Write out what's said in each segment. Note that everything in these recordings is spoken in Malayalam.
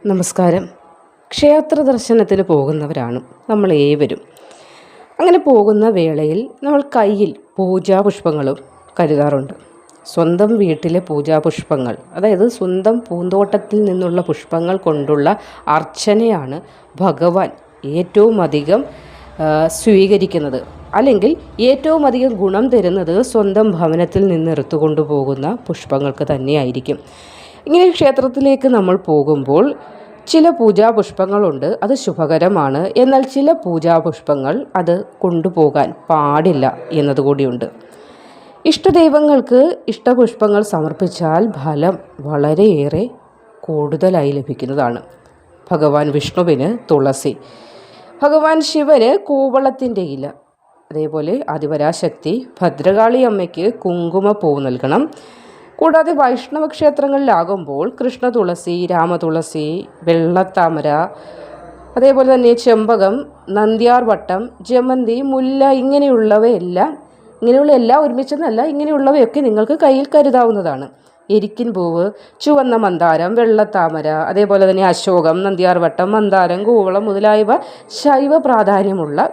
നമസ്കാരം. ക്ഷേത്ര ദർശനത്തിന് പോകുന്നവരാണ് നമ്മൾ ഏവരും. അങ്ങനെ പോകുന്ന വേളയിൽ നമ്മൾ കയ്യിൽ പൂജാപുഷ്പങ്ങളും കരുതാറുണ്ട്. സ്വന്തം വീട്ടിലെ പൂജാപുഷ്പങ്ങൾ, അതായത് സ്വന്തം പൂന്തോട്ടത്തിൽ നിന്നുള്ള പുഷ്പങ്ങൾ കൊണ്ടുള്ള അർച്ചനയാണ് ഭഗവാൻ ഏറ്റവും അധികം സ്വീകരിക്കുന്നത്. അല്ലെങ്കിൽ ഏറ്റവും അധികം ഗുണം തരുന്നത് സ്വന്തം ഭവനത്തിൽ നിന്ന് എടുത്തുകൊണ്ടു പോകുന്ന പുഷ്പങ്ങൾക്ക് തന്നെയായിരിക്കും. ഇങ്ങനെ ക്ഷേത്രത്തിലേക്ക് നമ്മൾ പോകുമ്പോൾ ചില പൂജാപുഷ്പങ്ങളുണ്ട്, അത് ശുഭകരമാണ്. എന്നാൽ ചില പൂജാപുഷ്പങ്ങൾ അത് കൊണ്ടുപോകാൻ പാടില്ല എന്നതുകൂടിയുണ്ട്. ഇഷ്ടദൈവങ്ങൾക്ക് ഇഷ്ടപുഷ്പങ്ങൾ സമർപ്പിച്ചാൽ ഫലം വളരെയേറെ കൂടുതലായി ലഭിക്കുന്നതാണ്. ഭഗവാൻ വിഷ്ണുവിന് തുളസി, ഭഗവാൻ ശിവന് കൂവളത്തിൻ്റെ ഇല, അതേപോലെ ആദിപരാശക്തി ഭദ്രകാളി അമ്മയ്ക്ക് കുങ്കുമപ്പൂ നൽകണം. കൂടാതെ വൈഷ്ണവ ക്ഷേത്രങ്ങളിലാകുമ്പോൾ കൃഷ്ണ തുളസി, രാമതുളസി, വെള്ളത്താമര, അതേപോലെ തന്നെ ചെമ്പകം, നന്ദ്യാർവട്ടം, ജമന്തി, മുല്ല ഇങ്ങനെയുള്ള എല്ലാം ഒരുമിച്ചെന്നല്ല, ഇങ്ങനെയുള്ളവയൊക്കെ നിങ്ങൾക്ക് കയ്യിൽ കരുതാവുന്നതാണ്. എരിക്കിൻ പൂവ്, ചുവന്ന മന്ദാരം, വെള്ളത്താമര, അതേപോലെ തന്നെ അശോകം, നന്ദ്യാർവട്ടം, മന്ദാരം, കൂവളം മുതലായവ ശൈവ പ്രാധാന്യമുള്ള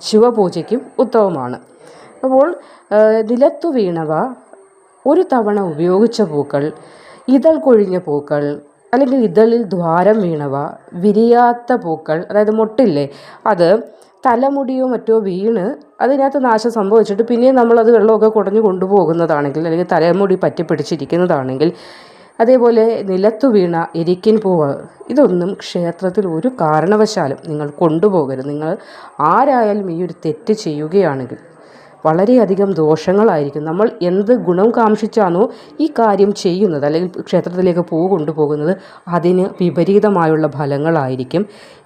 ശിവപൂജയ്ക്കും ഉത്തമമാണ്. അപ്പോൾ നിലത്തു വീണവ, ഒരു തവണ ഉപയോഗിച്ച പൂക്കൾ, ഇതൾ കൊഴിഞ്ഞ പൂക്കൾ, അല്ലെങ്കിൽ ഇതളിൽ ദ്വാരം വീണവ, വിരിയാത്ത പൂക്കൾ, അതായത് മൊട്ടില്ലേ, അത് തലമുടിയോ മറ്റോ വീണ് അതിനകത്ത് നാശം സംഭവിച്ചിട്ട് പിന്നെ നമ്മളത് വെള്ളമൊക്കെ കുടഞ്ഞു കൊണ്ടുപോകുന്നതാണെങ്കിൽ, അല്ലെങ്കിൽ തലമുടി പറ്റിപ്പിടിച്ചിരിക്കുന്നതാണെങ്കിൽ, അതേപോലെ നിലത്തു വീണ എരിക്കിൻ പൂവ്, ഇതൊന്നും ക്ഷേത്രത്തിൽ ഒരു കാരണവശാലും നിങ്ങൾ കൊണ്ടുപോകരുത്. നിങ്ങൾ ആരായാലും ഈ ഒരു തെറ്റ് ചെയ്യുകയാണെങ്കിൽ വളരെയധികം ദോഷങ്ങളായിരിക്കും. നമ്മൾ എന്ത് ഗുണം കാംക്ഷിച്ചാണോ ഈ കാര്യം ചെയ്യുന്നത്, അല്ലെങ്കിൽ ക്ഷേത്രത്തിലേക്ക് പൂ കൊണ്ടുപോകുന്നത്, അതിന് വിപരീതമായുള്ള ഫലങ്ങളായിരിക്കും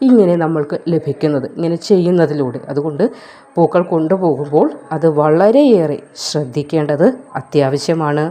ഇങ്ങനെ നമ്മൾക്ക് ലഭിക്കുന്നത്, ഇങ്ങനെ ചെയ്യുന്നതിലൂടെ. അതുകൊണ്ട് പൂക്കൾ കൊണ്ടുപോകുമ്പോൾ അത് വളരെയേറെ ശ്രദ്ധിക്കേണ്ടത് അത്യാവശ്യമാണ്.